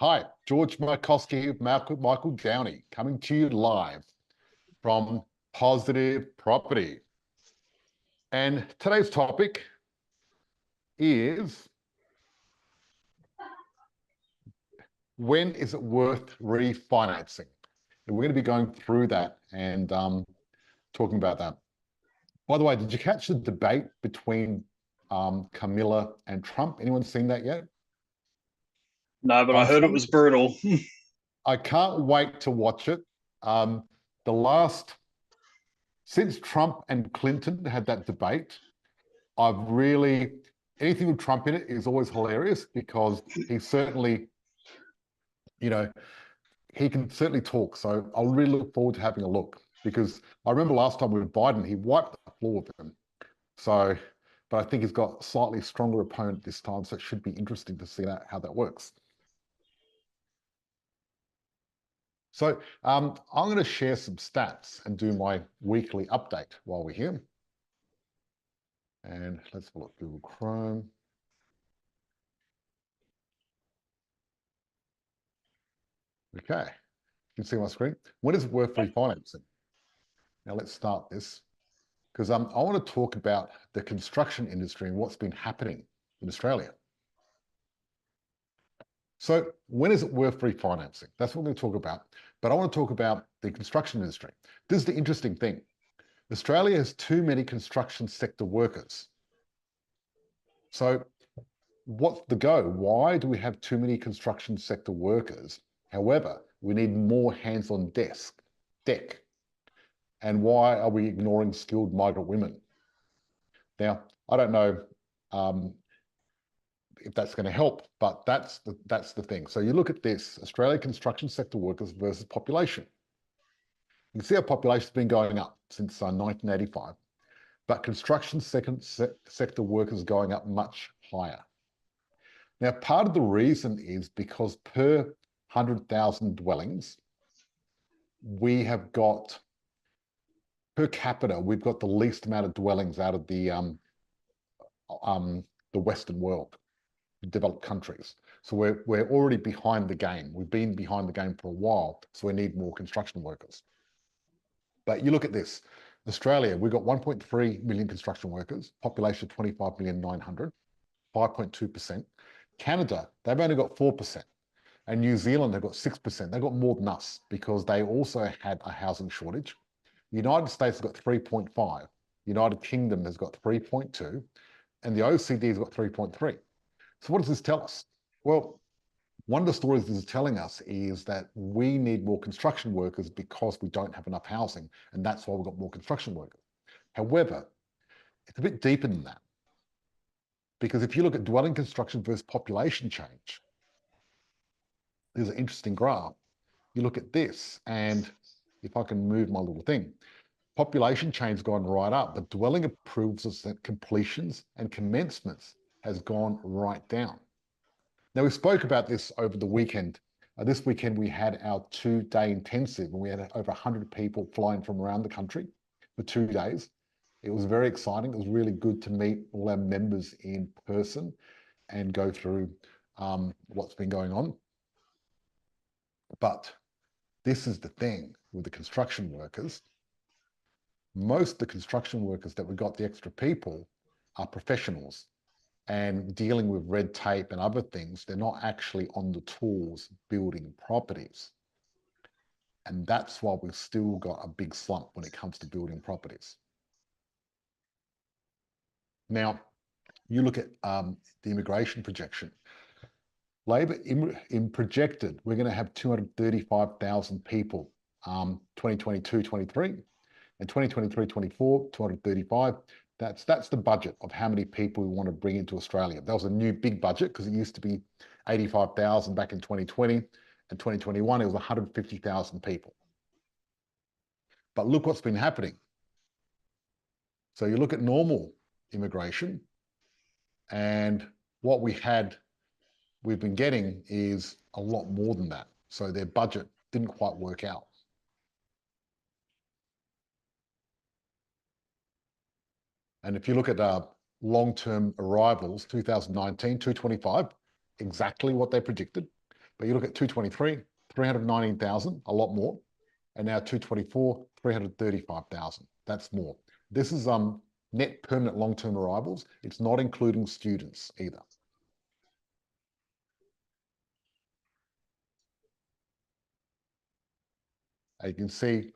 Hi, George Markowski, Michael Downey, coming to you live from Positive Property. And today's topic is, when is it worth refinancing? And we're going to be going through that and talking about that. By the way, did you catch the debate between Camilla and Trump? Anyone seen that yet? No, but I heard it was brutal. I can't wait to watch it. Um, the last, since Trump and Clinton had that debate, anything with Trump in it is always hilarious because he certainly, you know, he can certainly talk. So I'll really look forward to having a look because I remember last time with Biden, he wiped the floor with him. So, but I think he's got a slightly stronger opponent this time. So it should be interesting to see how that works. So I'm going to share some stats and do my weekly update while we're here. And let's look Google Chrome. Okay, you can see my screen. When is it worth refinancing? Now let's start this because I want to talk about the construction industry and what's been happening in Australia. So when is it worth refinancing? That's what we're going to talk about. But I want to talk about the construction industry. This is the interesting thing. Australia has too many construction sector workers. So what's the go? Why do we have too many construction sector workers? However, we need more hands on deck. And why are we ignoring skilled migrant women? Now, I don't know if that's going to help, but that's the thing. So you look at this, Australia construction sector workers versus population. You can see our population has been going up since 1985, but construction sector workers going up much higher. Now, part of the reason is because per 100,000 dwellings, we have got, per capita, we've got the least amount of dwellings out of the Western world, developed countries. So we're already behind the game. We've been behind the game for a while, so we need more construction workers. But you look at this, Australia, we've got 1.3 million construction workers, population 25,900,000, 5.2%. Canada, they've only got 4%. And New Zealand, they've got 6%. They've got more than us because they also had a housing shortage. The United States has got 3.5. United Kingdom has got 3.2. And the OECD has got 3.3. So what does this tell us? Well, one of the stories this is telling us is that we need more construction workers because we don't have enough housing. And that's why we've got more construction workers. However, it's a bit deeper than that. Because if you look at dwelling construction versus population change, there's an interesting graph. You look at this, and if I can move my little thing, population change has gone right up, but dwelling approvals and completions and commencements has gone right down. Now, we spoke about this over the weekend. This weekend, we had our 2-day intensive, and we had over 100 people flying from around the country for 2 days. It was very exciting. It was really good to meet all our members in person and go through what's been going on. But this is the thing with the construction workers. Most of the construction workers that we got, the extra people, are professionals and dealing with red tape and other things. They're not actually on the tools building properties. And that's why we've still got a big slump when it comes to building properties. Now, you look at the immigration projection. Labor in projected, we're going to have 235,000 people, 2022-23, and 2023-24, 235. That's the budget of how many people we want to bring into Australia. That was a new big budget because it used to be 85,000 back in 2020, and 2021 it was 150,000 people. But look what's been happening. So you look at normal immigration, and what we've been getting is a lot more than that. So their budget didn't quite work out. And if you look at long-term arrivals, 2019, 225, exactly what they predicted. But you look at 223, 319,000, a lot more. And now 224, 335,000. That's more. This is net permanent long-term arrivals. It's not including students either. You can see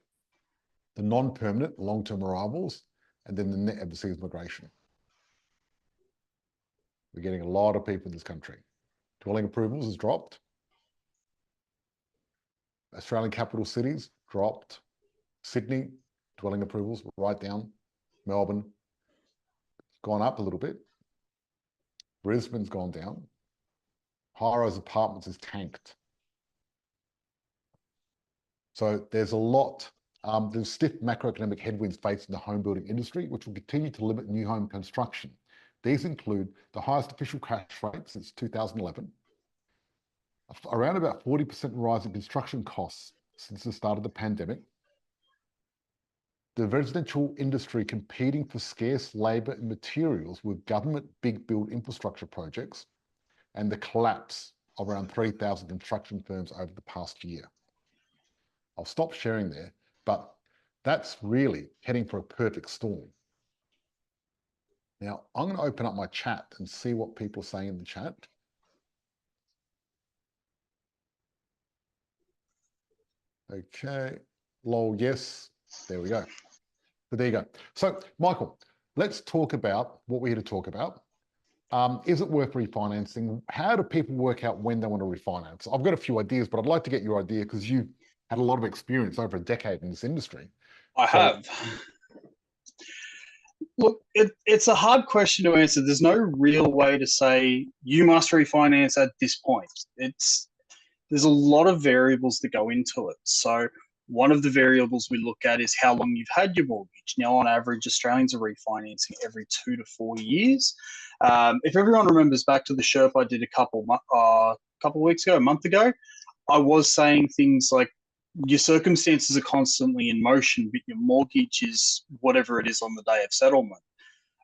the non-permanent long-term arrivals and then the net overseas migration. We're getting a lot of people in this country. Dwelling approvals has dropped. Australian capital cities dropped. Sydney, dwelling approvals right down. Melbourne, gone up a little bit. Brisbane's gone down. High-rise apartments is tanked. So there's a lot, there's stiff macroeconomic headwinds facing the home building industry, which will continue to limit new home construction. These include the highest official cash rate since 2011, around about 40% rise in construction costs since the start of the pandemic, the residential industry competing for scarce labour and materials with government big build infrastructure projects, and the collapse of around 3,000 construction firms over the past year. I'll stop sharing there, but that's really heading for a perfect storm. Now, I'm going to open up my chat and see what people are saying in the chat. Okay, lol, yes, there we go. But there you go. So, Michael, let's talk about what we're here to talk about. Is it worth refinancing? How do people work out when they want to refinance? I've got a few ideas, but I'd like to get your idea because you've had a lot of experience over a decade in this industry. I have. Look, it's a hard question to answer. There's no real way to say you must refinance at this point. There's a lot of variables that go into it. So one of the variables we look at is how long you've had your mortgage. Now, on average, Australians are refinancing every 2 to 4 years. If everyone remembers back to the Sherpa I did a couple weeks ago, a month ago, I was saying things like your circumstances are constantly in motion, but your mortgage is whatever it is on the day of settlement.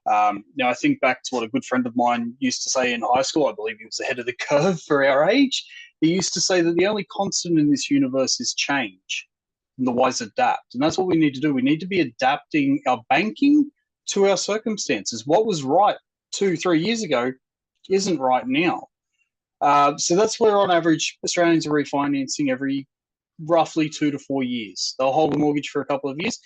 Now, I think back to what a good friend of mine used to say in high school. I believe he was ahead of the curve for our age. He used to say that the only constant in this universe is change, and the wise adapt. And that's what we need to do. We need to be adapting our banking to our circumstances. What was right 2-3 years ago isn't right now. So that's where, on average, Australians are refinancing every roughly 2 to 4 years. They'll hold a mortgage for a couple of years.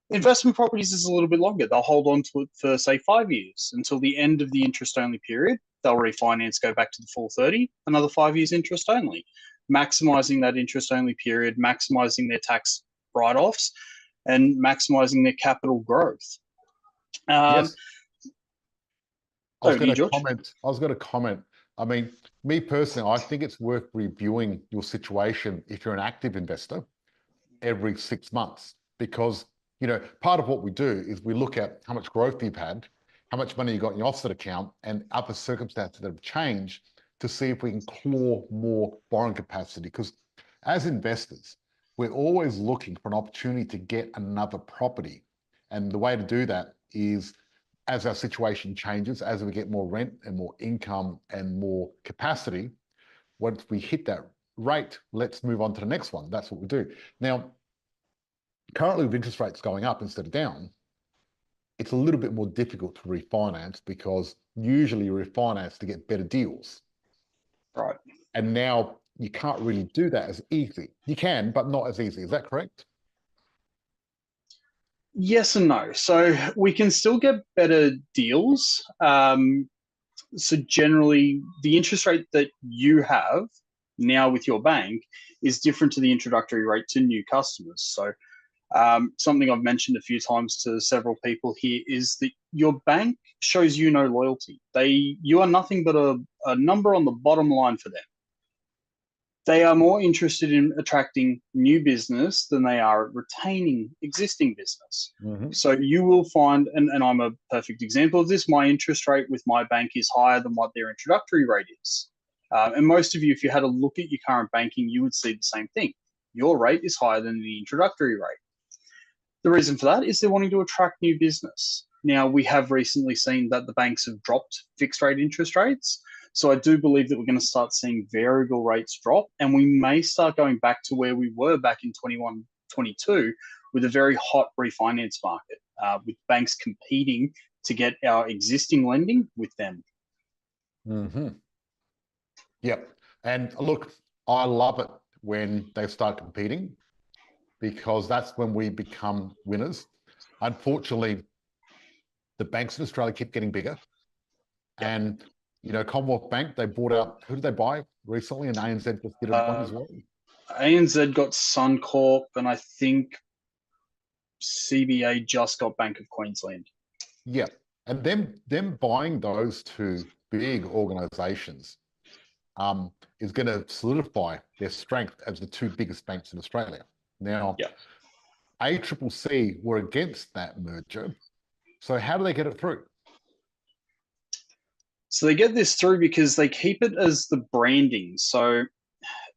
Investment properties is a little bit longer. They'll hold on to it for, say, 5 years until the end of the interest-only period. They'll refinance, go back to the full 30, another 5 years interest only, maximising that interest-only period, maximising their tax write-offs, and maximising their capital growth. Yes. I was going to comment. I mean, me personally, I think it's worth reviewing your situation if you're an active investor every 6 months, because, you know, part of what we do is we look at how much growth you've had, how much money you got in your offset account, and other circumstances that have changed to see if we can claw more borrowing capacity. Because as investors, we're always looking for an opportunity to get another property. And the way to do that is, as our situation changes, as we get more rent and more income and more capacity, once we hit that rate, let's move on to the next one. That's what we do. Now, currently with interest rates going up instead of down, it's a little bit more difficult to refinance because usually you refinance to get better deals. Right. And now you can't really do that as easy. You can, but not as easy. Is that correct? Yes and no. So we can still get better deals. So generally, the interest rate that you have now with your bank is different to the introductory rate to new customers. So something I've mentioned a few times to several people here is that your bank shows you no loyalty. You are nothing but a number on the bottom line for them. They are more interested in attracting new business than they are retaining existing business. Mm-hmm. So you will find, and I'm a perfect example of this, my interest rate with my bank is higher than what their introductory rate is. And most of you, if you had a look at your current banking, you would see the same thing. Your rate is higher than the introductory rate. The reason for that is they're wanting to attract new business. Now, we have recently seen that the banks have dropped fixed rate interest rates. So I do believe that we're going to start seeing variable rates drop, and we may start going back to where we were back in 21, 22, with a very hot refinance market, with banks competing to get our existing lending with them. Mm-hmm. Yep. And look, I love it when they start competing because that's when we become winners. Unfortunately, the banks in Australia keep getting bigger. Yep. And, Commonwealth Bank, they bought out, who did they buy recently? And ANZ just did one as well. ANZ got Suncorp, and I think CBA just got Bank of Queensland. Yeah. And them buying those two big organizations is going to solidify their strength as the two biggest banks in Australia. Now, Yep. ACCC were against that merger. So how do they get it through? So they get this through because they keep it as the branding. So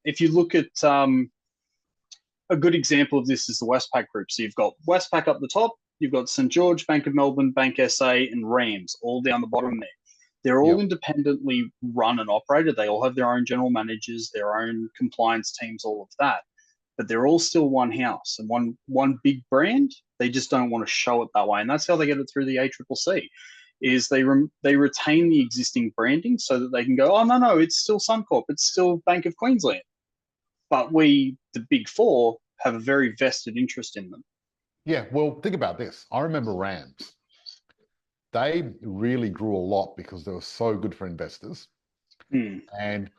if you look at a good example of this is the Westpac group. So you've got Westpac up the top, you've got St. George, Bank of Melbourne, Bank SA, and Rams all down the bottom there. They're all independently run and operated. They all have their own general managers, their own compliance teams, all of that. But they're all still one house and one big brand. They just don't want to show it that way, and that's how they get it through the ACCC. Is they retain the existing branding so that they can go, oh no, it's still Suncorp, it's still Bank of Queensland, but we, the big four, have a very vested interest in them. Yeah, well, think about this. I remember Rams. They really grew a lot because they were so good for investors. And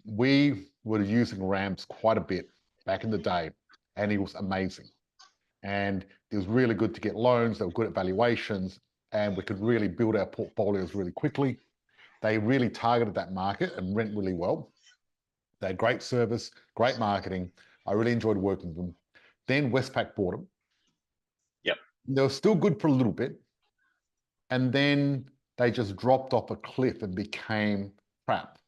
we were using Rams quite a bit back in the day, and it was amazing. And it was really good to get loans. They were good at valuations, and we could really build our portfolios really quickly. They really targeted that market and went really well. They had great service, great marketing. I really enjoyed working with them. Then Westpac bought them. Yep. They were still good for a little bit. And then they just dropped off a cliff and became crap.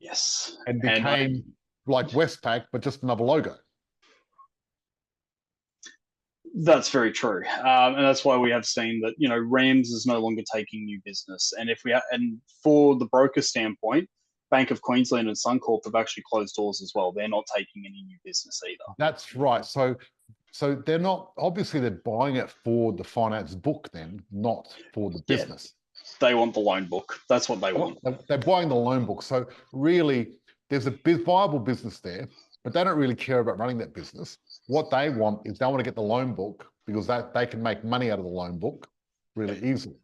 Yes. And became like Westpac, but just another logo. That's very true, and that's why we have seen that Rams is no longer taking new business, and and for the broker standpoint, Bank of Queensland and Suncorp have actually closed doors as well. They're not taking any new business either. That's right. So they're not, obviously they're buying it for the finance book then, not for the business. They want the loan book. That's what they want. They're buying the loan book. So really, there's a viable business there, but they don't really care about running that business. What they want is they want to get the loan book because they can make money out of the loan book really easily.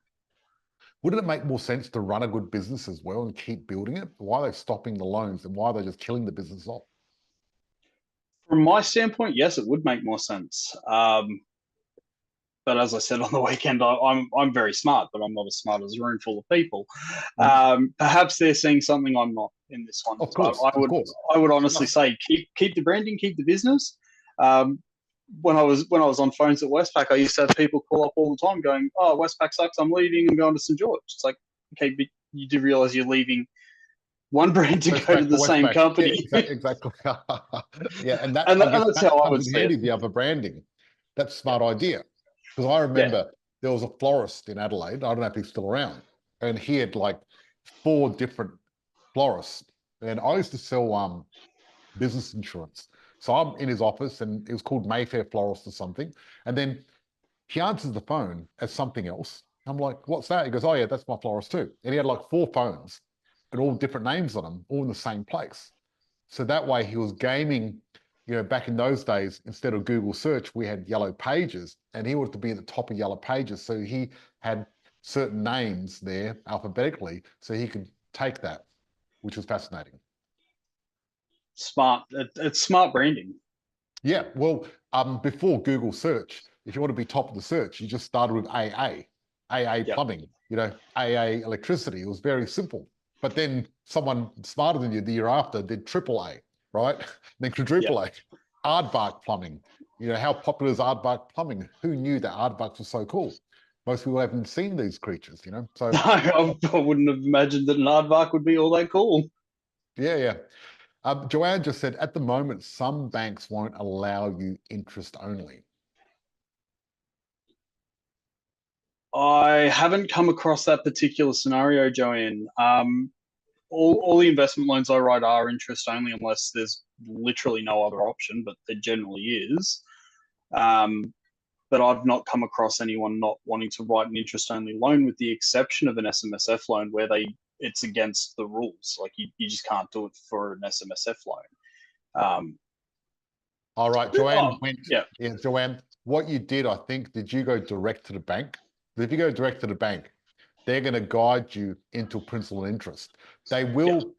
Wouldn't it make more sense to run a good business as well and keep building it? Why are they stopping the loans and why are they just killing the business off? From my standpoint, yes, it would make more sense. But as I said on the weekend, I'm very smart, but I'm not as smart as a room full of people. Perhaps they're seeing something I'm not in this one. Of course, I would honestly say keep the branding, keep the business. When I was on phones at Westpac, I used to have people call up all the time going, "Oh, Westpac sucks. I'm leaving. I'm going to St. George." It's like, okay, but you do realize you're leaving one brand to go to the same company. Yeah, exactly. Yeah, and that's how I would see it. The other branding. That's a smart idea. Because I remember there was a florist in Adelaide, I don't know if he's still around, and he had like 4 different florists. And I used to sell business insurance. So I'm in his office and it was called Mayfair Florist or something. And then he answers the phone as something else. I'm like, what's that? He goes, oh yeah, that's my florist too. And he had like 4 phones and all different names on them, all in the same place. So that way he was gaming, back in those days, instead of Google search, we had yellow pages and he wanted to be at the top of yellow pages. So he had certain names there alphabetically so he could take that, which was fascinating. Smart. It's smart branding. Yeah, well, before Google search, if you want to be top of the search, you just started with AA plumbing, AA electricity. It was very simple. But then someone smarter than you the year after did AAA, right? Then quadruple A, aardvark plumbing. How popular is aardvark plumbing? Who knew that aardvarks were so cool? Most people haven't seen these creatures, So I wouldn't have imagined that an aardvark would be all that cool. Yeah. Joanne just said, at the moment, some banks won't allow you interest only. I haven't come across that particular scenario, Joanne. All the investment loans I write are interest only unless there's literally no other option, but there generally is. Um, but I've not come across anyone not wanting to write an interest only loan, with the exception of an SMSF loan where it's against the rules. Like you just can't do it for an SMSF loan. Um, All right, Joanne went. yeah. Yeah, Joanne, what you did, I think, did you go direct to the bank? If you go direct to the bank, they're going to guide you into principal and interest. They will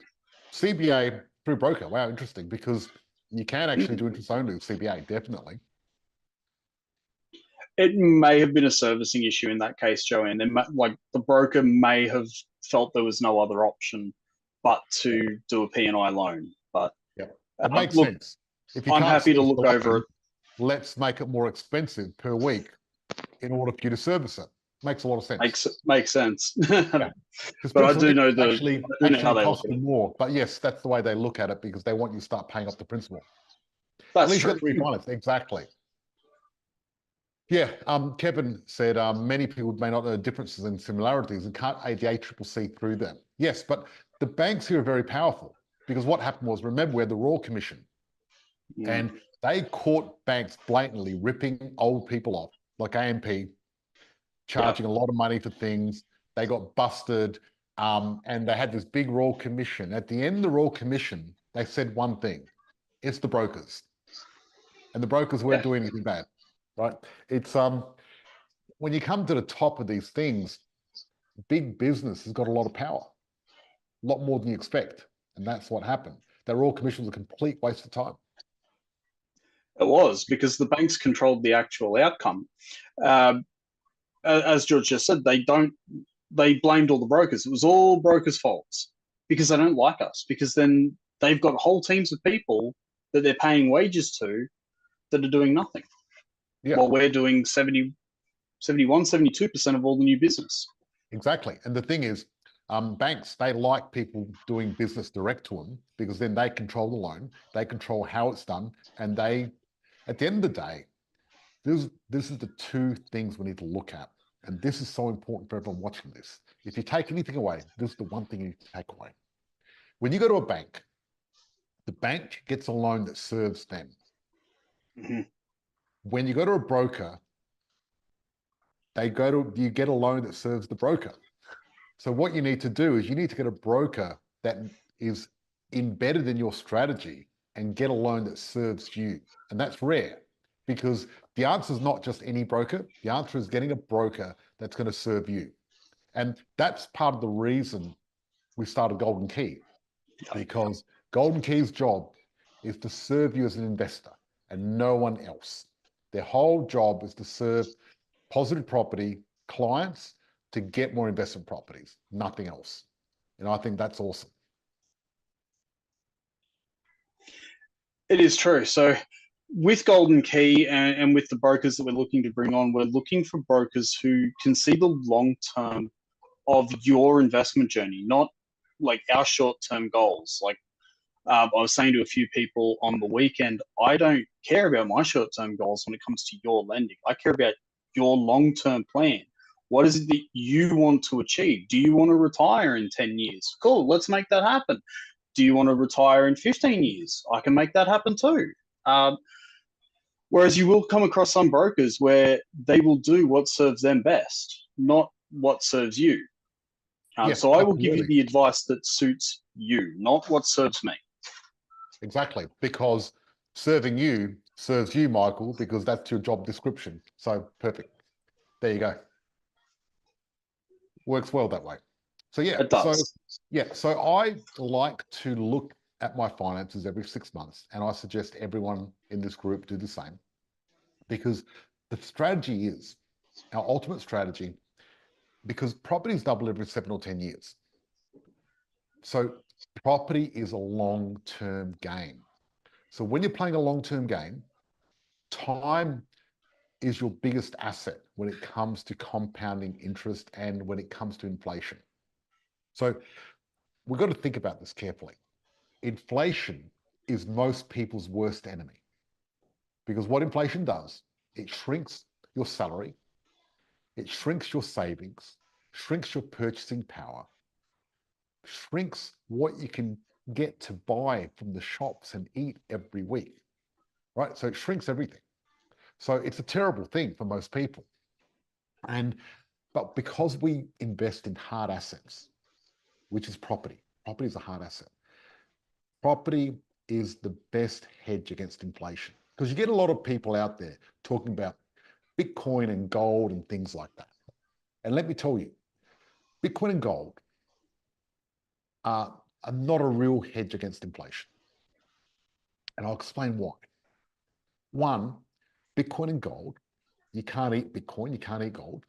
CBA through broker. Wow, interesting, because you can actually do interest only with CBA, definitely. It may have been a servicing issue in that case, Joanne. Like the broker may have felt there was no other option but to do a P&I loan. But Yeah, it makes look, sense. If you I'm can't happy to service look the over loan, it. let's make it more expensive per week in order for you to service it. Makes a lot of sense. Makes sense. Yeah, because But I principal do know actually how they look costs at you it. more. But yes, that's the way they look at it, because they want you to start paying off the principal. At That's least you true. got the refinance. Exactly. Yeah, Kevin said many people may not know differences and similarities and can't aid the ACCC through them. Yes, but the banks here are very powerful, because what happened was, remember, we had the Royal Commission, and they caught banks blatantly ripping old people off, like AMP, charging a lot of money for things. They got busted, and they had this big Royal Commission. At the end of the Royal Commission, they said one thing: it's the brokers, and the brokers weren't doing anything bad, right? It's when you come to the top of these things, big business has got a lot of power, a lot more than you expect. And that's what happened. That Royal Commission was a complete waste of time. It was because the banks controlled the actual outcome. As George just said, they blamed all the brokers. It was all brokers' faults because they don't like us. Because then they've got whole teams of people that they're paying wages to that are doing nothing. Yeah. While we're doing 72% of all the new business. Exactly. And the thing is, banks, they like people doing business direct to them, because then they control the loan, they control how it's done, and they, at the end of the day, this is the two things we need to look at. And this is so important for everyone watching this. If you take anything away, this is the one thing you need to take away. When you go to a bank, the bank gets a loan that serves them. Mm-hmm. When you go to a broker, you get a loan that serves the broker. So what you need to do is you need to get a broker that is embedded in your strategy and get a loan that serves you. And that's rare, because the answer is not just any broker. The answer is getting a broker that's going to serve you. And that's part of the reason we started Golden Key, because Golden Key's job is to serve you as an investor and no one else. Their whole job is to serve Positive Property clients to get more investment properties, nothing else. And I think that's awesome. It is true. So with Golden Key and with the brokers that we're looking to bring on, we're looking for brokers who can see the long term of your investment journey, not like our short term goals. Like I was saying to a few people on the weekend, I don't care about my short term goals when it comes to your lending. I care about your long term plan. What is it that you want to achieve? Do you want to retire in 10 years? Cool, let's make that happen. Do you want to retire in 15 years? I can make that happen too. Um, Whereas you will come across some brokers where they will do what serves them best, not what serves you. Yeah, So I will give you absolutely. the advice that suits you, not what serves me. Exactly. Because serving you serves you, Michael, because that's your job description. So perfect. There you go. Works well that way. So It does. so I like to look at my finances every 6 months, and I suggest everyone in this group do the same, because the strategy is our ultimate strategy, because properties double every 7 or 10 years. So property is a long-term game. So when you're playing a long-term game, time is your biggest asset when it comes to compounding interest and when it comes to inflation. So we've got to think about this carefully. Inflation is most people's worst enemy, because what inflation does, it shrinks your salary, It shrinks your savings, shrinks your purchasing power, shrinks what you can get to buy from the shops and eat every week, right? So it shrinks everything. So it's a terrible thing for most people. But because we invest in hard assets, which is property is a hard asset. Property is the best hedge against inflation, because you get a lot of people out there talking about Bitcoin and gold and things like that. And let me tell you, Bitcoin and gold are not a real hedge against inflation. And I'll explain why. One, Bitcoin and gold, you can't eat Bitcoin, you can't eat gold.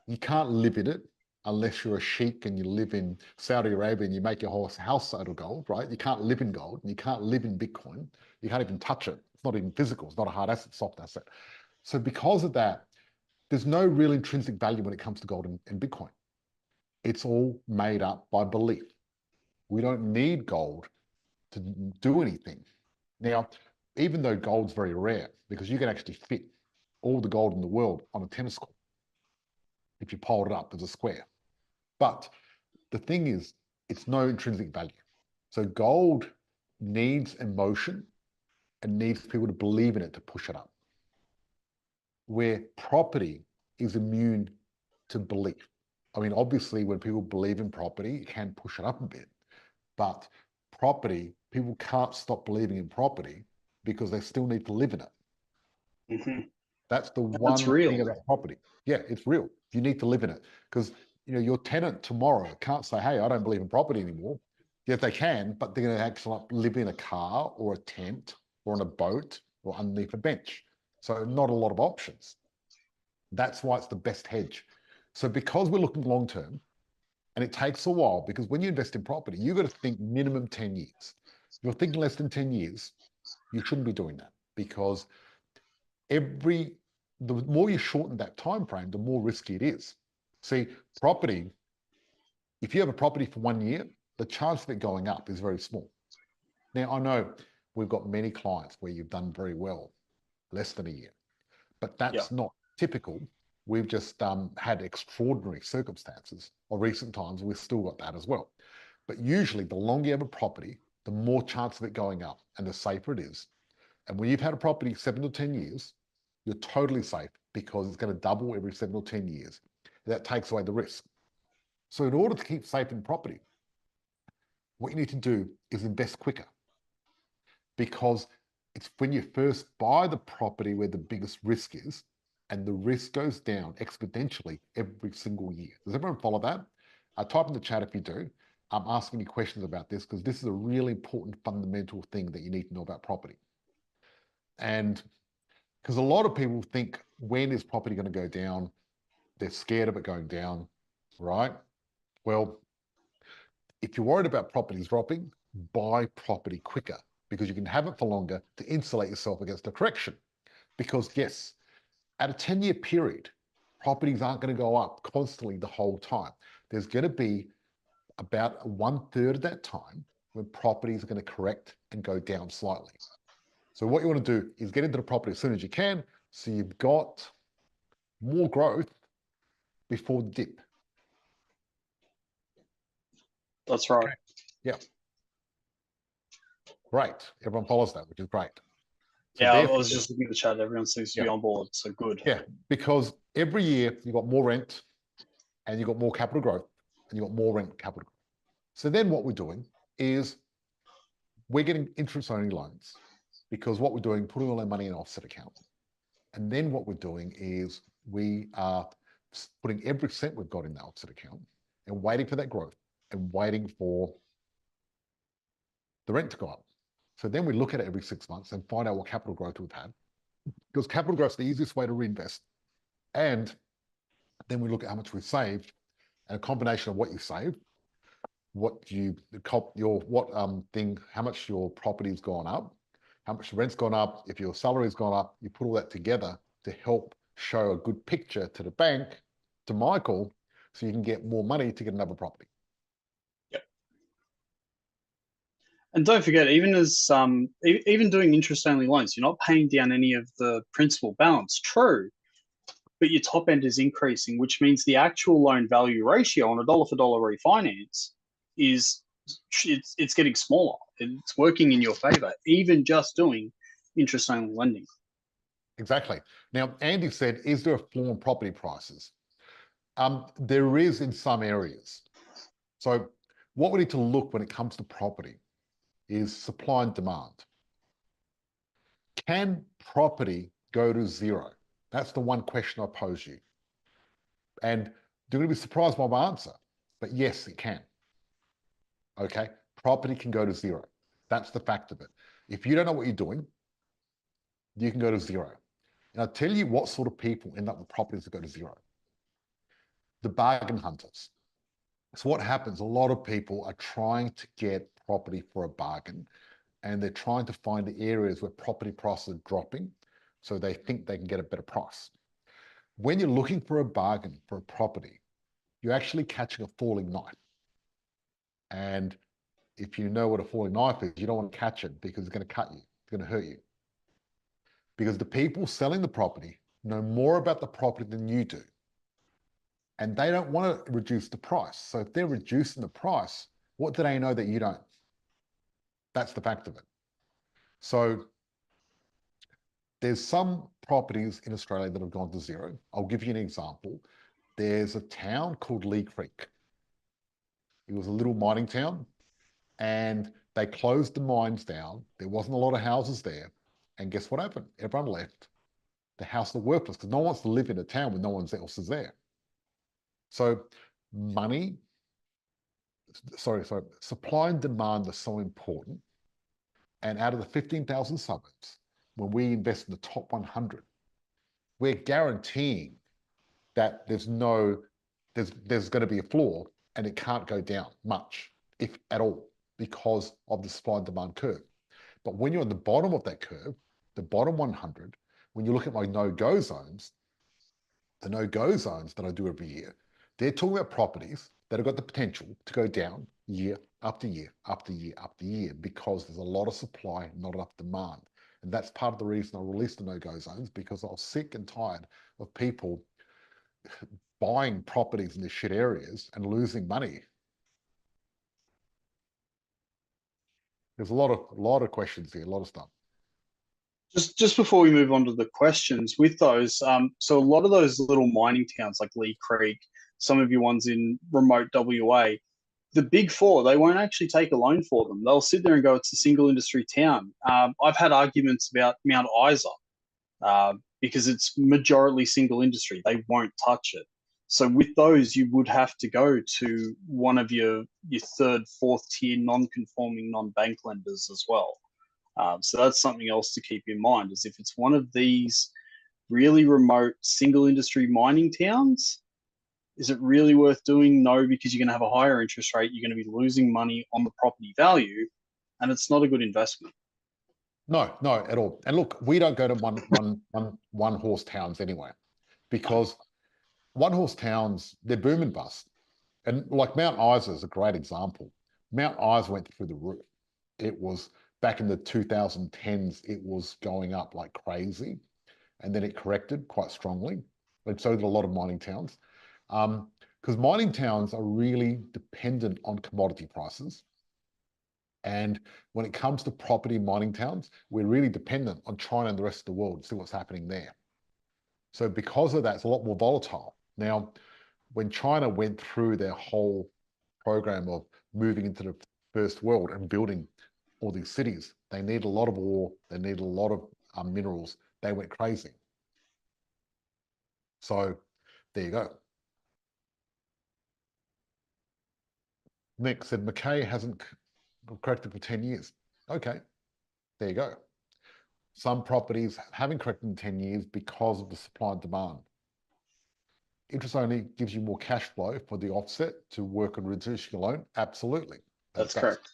You can't live in it unless you're a sheik and you live in Saudi Arabia and you make your whole house out of gold, right? You can't live in gold and you can't live in Bitcoin. You can't even touch it. It's not even physical. It's not a hard asset, soft asset. So because of that, there's no real intrinsic value when it comes to gold and Bitcoin. It's all made up by belief. We don't need gold to do anything. Now, even though gold's very rare, because you can actually fit all the gold in the world on a tennis court if you piled it up as a square. But the thing is, it's no intrinsic value. So gold needs emotion and needs people to believe in it to push it up. Where property is immune to belief. I mean, obviously, when people believe in property, it can push it up a bit. But property, people can't stop believing in property because they still need to live in it. Mm-hmm. That's the That's one real. thing about property. Yeah, it's real. You need to live in it, because your tenant tomorrow can't say, "Hey, I don't believe in property anymore." Yes, they can, but they're going to actually live in a car or a tent or on a boat or underneath a bench. So not a lot of options. That's why it's the best hedge. So because we're looking long term, and it takes a while, because when you invest in property, you've got to think minimum 10 years. If you're thinking less than 10 years, you shouldn't be doing that, because the more you shorten that time frame, the more risky it is. See, property, if you have a property for 1 year, the chance of it going up is very small. Now, I know we've got many clients where you've done very well, less than a year, but that's not typical. We've just had extraordinary circumstances of recent times. We've still got that as well. But usually, the longer you have a property, the more chance of it going up and the safer it is. And when you've had a property 7 to 10 years, you're totally safe, because it's going to double every 7 or 10 years. That takes away the risk. So in order to keep safe in property, what you need to do is invest quicker, because it's when you first buy the property where the biggest risk is, and the risk goes down exponentially every single year. Does everyone follow that? Type in the chat if you do. I'm asking you questions about this, because this is a really important fundamental thing that you need to know about property. And because a lot of people think, when is property going to go down? They're scared of it going down, right? Well, if you're worried about properties dropping, buy property quicker, because you can have it for longer to insulate yourself against a correction. Because yes, at a 10-year period, properties aren't going to go up constantly the whole time. There's going to be about 1/3 of that time when properties are going to correct and go down slightly. So what you want to do is get into the property as soon as you can, so you've got more growth before the dip. That's right. Okay. Yeah. Great. Everyone follows that, which is great. So Yeah, I therefore, was just looking at the chat. Everyone seems to be on board, so good. Yeah, because every year you've got more rent and you've got more capital growth and you've got more rent capital. So then what we're doing is we're getting interest-only loans, because what we're doing, putting all our money in an offset account. And then what we're doing is we are putting every cent we've got in the offset account and waiting for that growth and waiting for the rent to go up. So then we look at it every 6 months and find out what capital growth we've had, because capital growth is the easiest way to reinvest. And then we look at how much we've saved, and a combination of what you saved, how much your property's gone up, how much the rent's gone up, if your salary's gone up, you put all that together to help show a good picture to the bank, to Michael, so you can get more money to get another property. Yep. And don't forget, even doing interest-only loans, you're not paying down any of the principal balance. True, but your top end is increasing, which means the actual loan value ratio on a dollar for dollar refinance is it's getting smaller. It's working in your favor, even just doing interest only lending. Exactly. Now, Andy said, is there a floor on property prices? There is in some areas. So what we need to look when it comes to property is supply and demand. Can property go to zero? That's the one question I pose you. And you're going to be surprised by my answer, but yes, it can. Okay, property can go to zero. That's the fact of it. If you don't know what you're doing, you can go to zero. And I'll tell you what sort of people end up with properties that go to zero. The bargain hunters. So what happens, a lot of people are trying to get property for a bargain, and they're trying to find the areas where property prices are dropping, so they think they can get a better price. When you're looking for a bargain for a property, you're actually catching a falling knife. And if you know what a falling knife is, you don't want to catch it because it's going to cut you. It's going to hurt you. Because the people selling the property know more about the property than you do. And they don't want to reduce the price. So if they're reducing the price, what do they know that you don't? That's the fact of it. So there's some properties in Australia that have gone to zero. I'll give you an example. There's a town called Lee Creek. It was a little mining town, and they closed the mines down. There wasn't a lot of houses there. And guess what happened? Everyone left. The houses are worthless because no one wants to live in a town when no one else is there. So supply and demand are so important. And out of the 15,000 suburbs, when we invest in the top 100, we're guaranteeing that there's going to be a floor and it can't go down much, if at all, because of the supply and demand curve. But when you're on the bottom of that curve, the bottom 100, when you look at my no-go zones, the no-go zones that I do every year, they're talking about properties that have got the potential to go down year after year after year after year because there's a lot of supply, not enough demand. And that's part of the reason I released the no-go zones, because I was sick and tired of people buying properties in the shit areas and losing money. There's a lot of questions here, a lot of stuff. Just before we move on to the questions, with those, so a lot of those little mining towns like Lee Creek, some of your ones in remote WA, the big four, they won't actually take a loan for them. They'll sit there and go, it's a single industry town. I've had arguments about Mount Isa because it's majority single industry. They won't touch it. So with those, you would have to go to one of your third, fourth tier non-conforming non-bank lenders as well. So that's something else to keep in mind, is if it's one of these really remote single industry mining towns, is it really worth doing? No, because you're going to have a higher interest rate. You're going to be losing money on the property value, and it's not a good investment. No, at all. And look, we don't go to one horse towns anyway, because one horse towns, they're boom and bust. And like Mount Isa is a great example. Mount Isa went through the roof. It was back in the 2010s, it was going up like crazy. And then it corrected quite strongly. But so did a lot of mining towns. Because mining towns are really dependent on commodity prices. And when it comes to property mining towns, we're really dependent on China and the rest of the world to see what's happening there. So because of that, it's a lot more volatile. Now, when China went through their whole program of moving into the first world and building all these cities, they need a lot of ore, they need a lot of minerals. They went crazy. So there you go. Nick said, McKay hasn't corrected for 10 years. Okay, there you go. Some properties haven't corrected in 10 years because of the supply and demand. Interest only gives you more cash flow for the offset to work on reducing your loan. Absolutely. That's correct.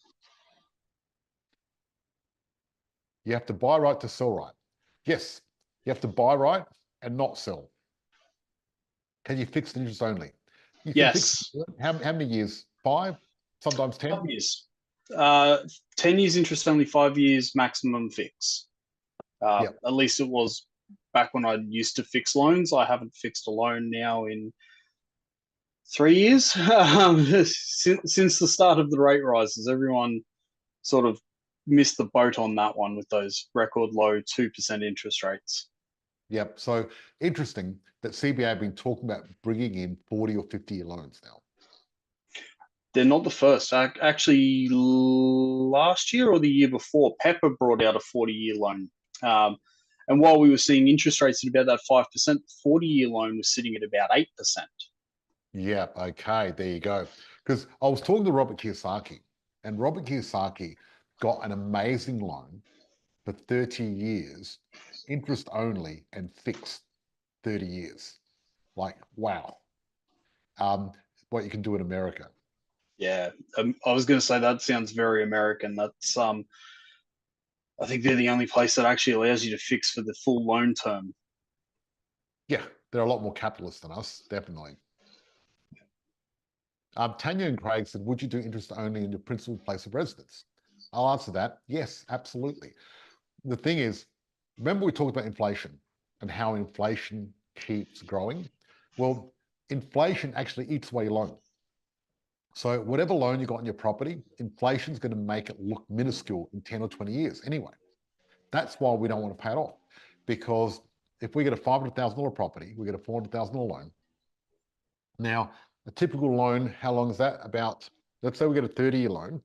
You have to buy right to sell right. Yes, you have to buy right and not sell. Can you fix the interest only? You can Yes. fix how many years? 5, sometimes 10? 5 years. 10 years interest only, 5 years maximum fix. Yep. At least it was back when I used to fix loans. I haven't fixed a loan now in 3 years. Since the start of the rate rises, everyone sort of missed the boat on that one with those record low 2% interest rates. Yep. So interesting that CBA have been talking about bringing in 40 or 50-year loans now. They're not the first. Actually, last year or the year before, Pepper brought out a 40-year loan. And while we were seeing interest rates at about that 5%, the 40-year loan was sitting at about 8%. Yeah, okay, there you go. Because I was talking to Robert Kiyosaki, and Robert Kiyosaki got an amazing loan for 30 years, interest only, and fixed 30 years. Like, wow. What you can do in America. Yeah, I was going to say that sounds very American. That's I think they're the only place that actually allows you to fix for the full loan term. Yeah, they're a lot more capitalist than us, definitely. Tanya and Craig said, would you do interest only in your principal place of residence? I'll answer that. Yes, absolutely. The thing is, remember we talked about inflation and how inflation keeps growing? Well, inflation actually eats away your loan. So whatever loan you got on your property, inflation is going to make it look minuscule in 10 or 20 years anyway. That's why we don't want to pay it off. Because if we get a $500,000 property, we get a $400,000 loan. Now, a typical loan, how long is that? About, let's say we get a 30-year loan.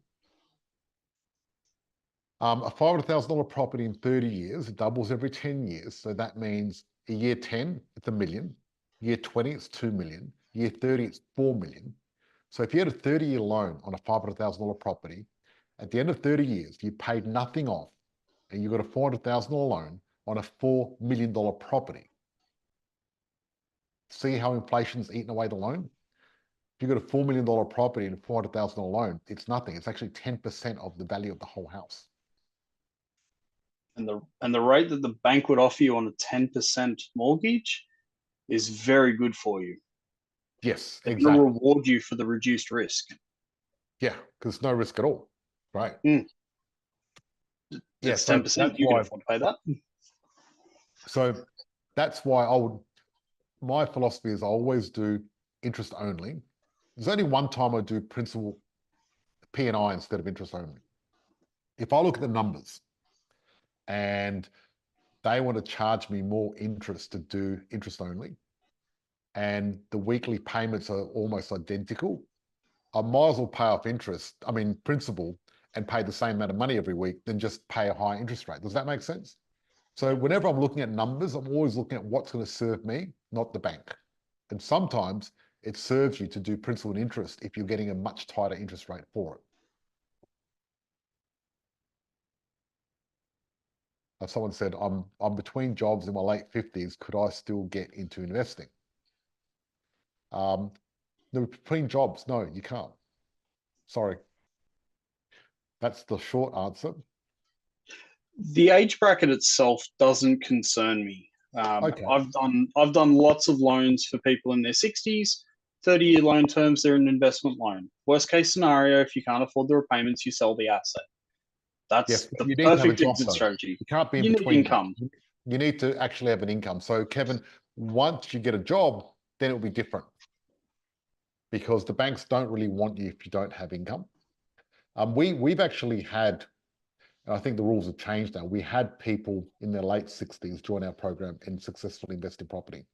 A $500,000 property in 30 years, it doubles every 10 years. So that means a year 10, it's $1 million. Year 20, it's $2 million. Year 30, it's $4 million. So if you had a 30-year loan on a $500,000 property, at the end of 30 years, you paid nothing off and you got a $400,000 loan on a $4 million property. See how inflation's eaten away the loan? If you've got a $4 million property and a $400,000 loan, it's nothing. It's actually 10% of the value of the whole house. And the rate that the bank would offer you on a 10% mortgage is very good for you. Yes, They're exactly. going to reward you for the reduced risk. Yeah, because no risk at all, right? Mm. Yeah, It's so 10%. You can afford to pay that. So that's why my philosophy is I always do interest only. There's only one time I do principal P&I instead of interest only. If I look at the numbers and they want to charge me more interest to do interest only, and the weekly payments are almost identical, I might as well pay off principal, and pay the same amount of money every week than just pay a high interest rate. Does that make sense? So whenever I'm looking at numbers, I'm always looking at what's going to serve me, not the bank. And sometimes it serves you to do principal and interest if you're getting a much tighter interest rate for it. Someone said, I'm between jobs in my late 50s. Could I still get into investing? Between jobs, no, you can't. Sorry. That's the short answer. The age bracket itself doesn't concern me. Okay. I've done lots of loans for people in their 60s. 30-year loan terms, they're an investment loan. Worst case scenario, if you can't afford the repayments, you sell the asset. Yes, That's but the you need to have a perfect job exit though. strategy. You can't be in You need between income. jobs. You need to actually have an income. So Kevin, once you get a job, then it'll be different because the banks don't really want you if you don't have income. We've actually had, and I think the rules have changed now. We had people in their late 60s join our program and successfully invest in property.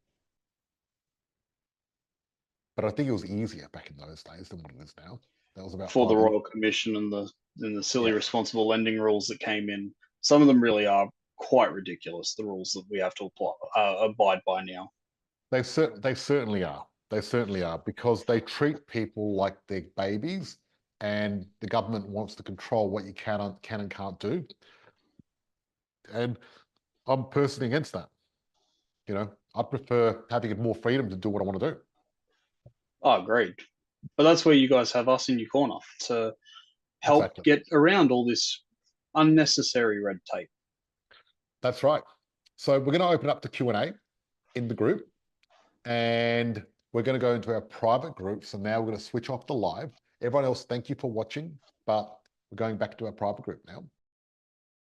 But I think it was easier back in those days than what it is now. That was about For the 5 years. Royal Commission and the silly Yeah. responsible lending rules that came in. Some of them really are quite ridiculous. The rules that we have to apply, abide by now. They certainly are. They certainly are because they treat people like they're babies, and the government wants to control what you can and can't do. And I'm personally against that. I prefer having more freedom to do what I want to do. Oh, great. But that's where you guys have us in your corner to help Exactly. get around all this unnecessary red tape. That's right. So we're going to open up the Q&A in the group, and we're going to go into our private group. So now we're going to switch off the live. Everyone else, thank you for watching, but we're going back to our private group now.